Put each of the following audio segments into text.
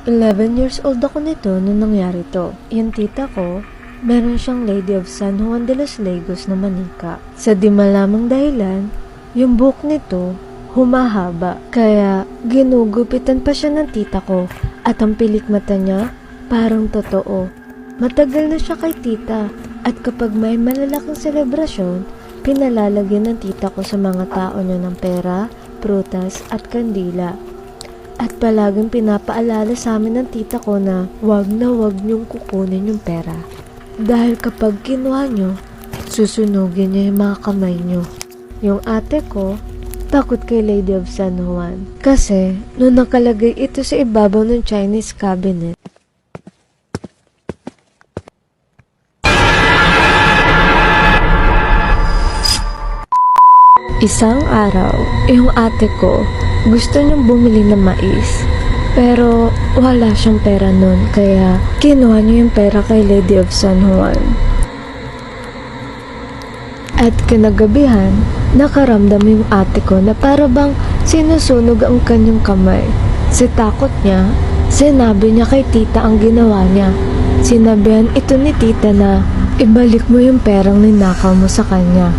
11 years old ako nito nung nangyari to. Yung tita ko, meron siyang Lady of San Juan de los Lagos na manika. Sa di malamang dahilan, yung buhok nito humahaba. Kaya ginugupitan pa siya ng tita ko at ang pilik mata niya parang totoo. Matagal na siya kay tita at kapag may malalaking selebrasyon, pinalalagyan ng tita ko sa mga tao niya ng pera, prutas at kandila. At palaging pinapaalala sa amin ng tita ko na wag niyong kukunin yung pera. Dahil kapag kinuha nyo, susunugin niya yung mga kamay nyo. Yung ate ko, takot kay Lady of San Juan. Kasi, nung nakalagay ito sa ibabaw ng Chinese cabinet, isang araw, yung ate ko, gusto niyang bumili ng mais. Pero wala siyang pera nun, kaya kinuha niya yung pera kay Lady of San Juan. At kinagabihan, nakaramdam yung ate ko na para bang sinusunog ang kanyang kamay. Sa takot niya, sinabi niya kay tita ang ginawa niya. Sinabihan ito ni tita na ibalik mo yung perang ninakaw mo sa kanya.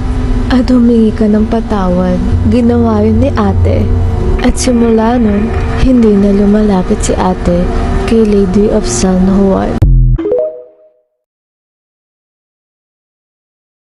At humingi ka ng patawad. Ginawa yun ni ate. At simula nun, hindi na lumalapit si ate kay Lady of San Juan.